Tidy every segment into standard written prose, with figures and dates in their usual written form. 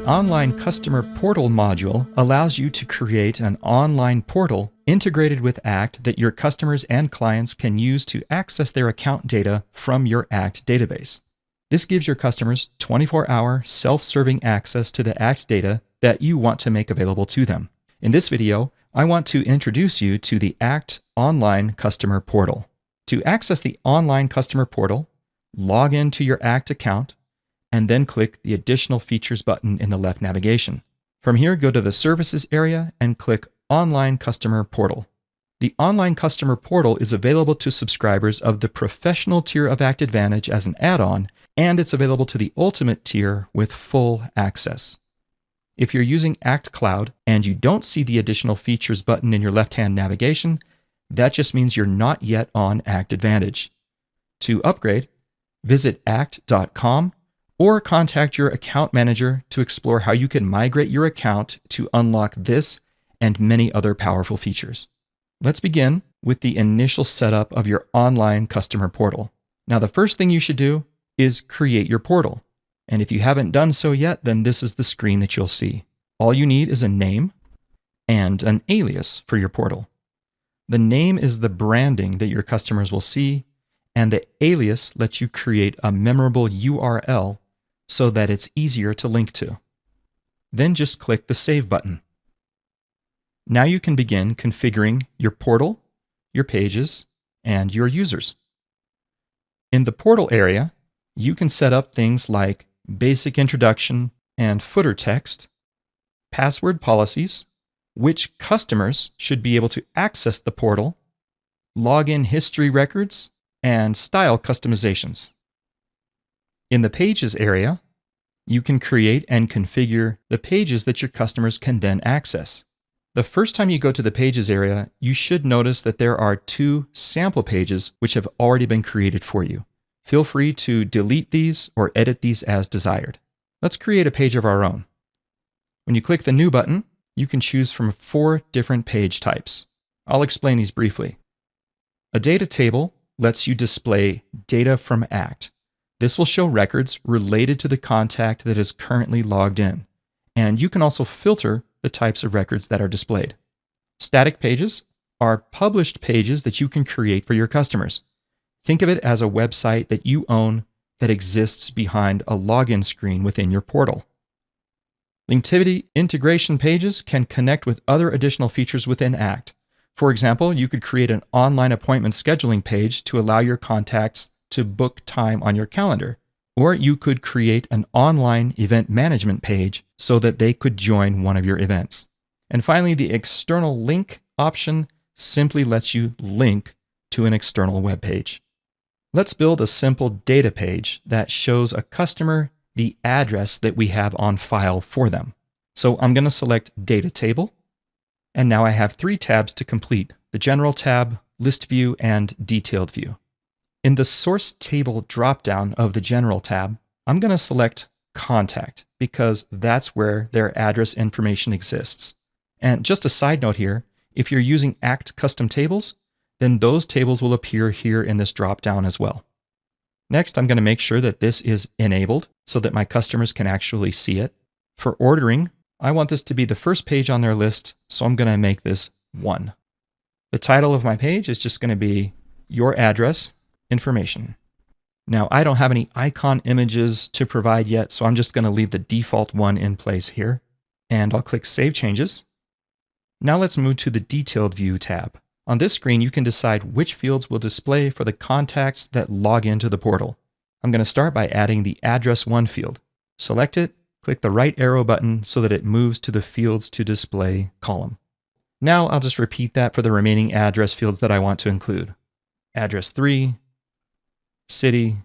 The Online Customer Portal module allows you to create an online portal integrated with ACT that your customers and clients can use to access their account data from your ACT database. This gives your customers 24-hour self-serving access to the ACT data that you want to make available to them. In this video, I want to introduce you to the ACT Online Customer Portal. To access the Online Customer Portal, log into your ACT account and then click the Additional Features button in the left navigation. From here, go to the Services area and click Online Customer Portal. The Online Customer Portal is available to subscribers of the Professional tier of ACT Advantage as an add-on, and it's available to the Ultimate tier with full access. If you're using ACT Cloud and you don't see the Additional Features button in your left-hand navigation, that just means you're not yet on ACT Advantage. To upgrade, visit act.com or contact your account manager to explore how you can migrate your account to unlock this and many other powerful features. Let's begin with the initial setup of your online customer portal. Now, the first thing you should do is create your portal. And if you haven't done so yet, then this is the screen that you'll see. All you need is a name and an alias for your portal. The name is the branding that your customers will see, and the alias lets you create a memorable URL so that it's easier to link to. Then just click the Save button. Now you can begin configuring your portal, your pages, and your users. In the portal area, you can set up things like basic introduction and footer text, password policies, which customers should be able to access the portal, login history records, and style customizations. In the Pages area, you can create and configure the pages that your customers can then access. The first time you go to the Pages area, you should notice that there are 2 sample pages which have already been created for you. Feel free to delete these or edit these as desired. Let's create a page of our own. When you click the New button, you can choose from 4 different page types. I'll explain these briefly. A data table lets you display data from ACT. This will show records related to the contact that is currently logged in. And you can also filter the types of records that are displayed. Static pages are published pages that you can create for your customers. Think of it as a website that you own that exists behind a login screen within your portal. Linktivity integration pages can connect with other additional features within ACT. For example, you could create an online appointment scheduling page to allow your contacts to book time on your calendar. Or you could create an online event management page so that they could join one of your events. And finally, the external link option simply lets you link to an external web page. Let's build a simple data page that shows a customer the address that we have on file for them. So I'm going to select Data Table, and now I have 3 tabs to complete: the General tab, List View, and Detailed View. In the Source Table dropdown of the General tab, I'm going to select Contact because that's where their address information exists. And just a side note here, if you're using ACT Custom Tables, then those tables will appear here in this dropdown as well. Next, I'm going to make sure that this is enabled so that my customers can actually see it. For ordering, I want this to be the first page on their list, so I'm going to make this 1. The title of my page is just going to be Your Address Information. Now, I don't have any icon images to provide yet, so I'm just going to leave the default one in place here. And I'll click Save Changes. Now let's move to the Detailed View tab. On this screen, you can decide which fields will display for the contacts that log into the portal. I'm going to start by adding the Address 1 field. Select it, click the right arrow button so that it moves to the Fields to Display column. Now I'll just repeat that for the remaining address fields that I want to include. Address 3, city,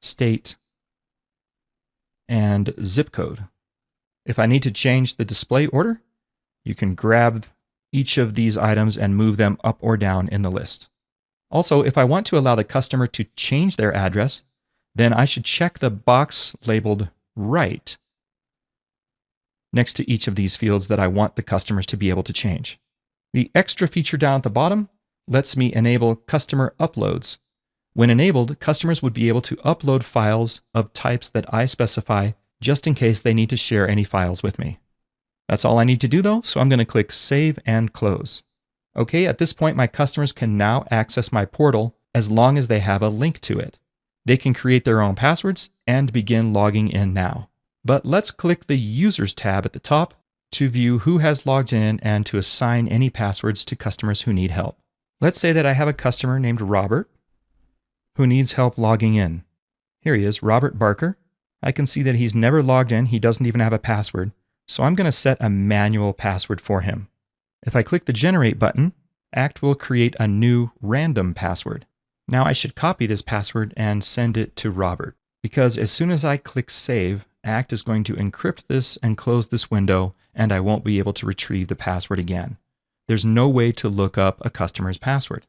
state, and zip code. If I need to change the display order, you can grab each of these items and move them up or down in the list. Also, if I want to allow the customer to change their address, then I should check the box labeled Right next to each of these fields that I want the customers to be able to change. The extra feature down at the bottom lets me enable customer uploads. When enabled, customers would be able to upload files of types that I specify just in case they need to share any files with me. That's all I need to do though, so I'm going to click Save and Close. Okay, at this point my customers can now access my portal as long as they have a link to it. They can create their own passwords and begin logging in now. But let's click the Users tab at the top to view who has logged in and to assign any passwords to customers who need help. Let's say that I have a customer named Robert who needs help logging in. Here he is, Robert Barker. I can see that he's never logged in. He doesn't even have a password. So I'm going to set a manual password for him. If I click the Generate button, ACT will create a new random password. Now I should copy this password and send it to Robert, because as soon as I click Save, ACT is going to encrypt this and close this window, and I won't be able to retrieve the password again. There's no way to look up a customer's password.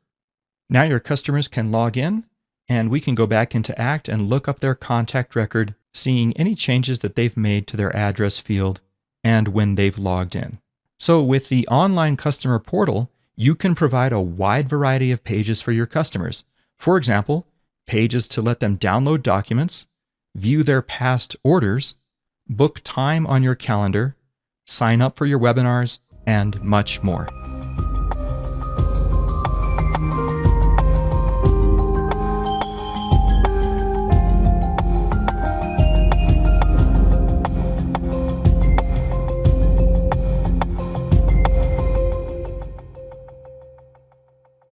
Now your customers can log in, and we can go back into ACT and look up their contact record, seeing any changes that they've made to their address field and when they've logged in. So with the online customer portal, you can provide a wide variety of pages for your customers. For example, pages to let them download documents, view their past orders, book time on your calendar, sign up for your webinars, and much more.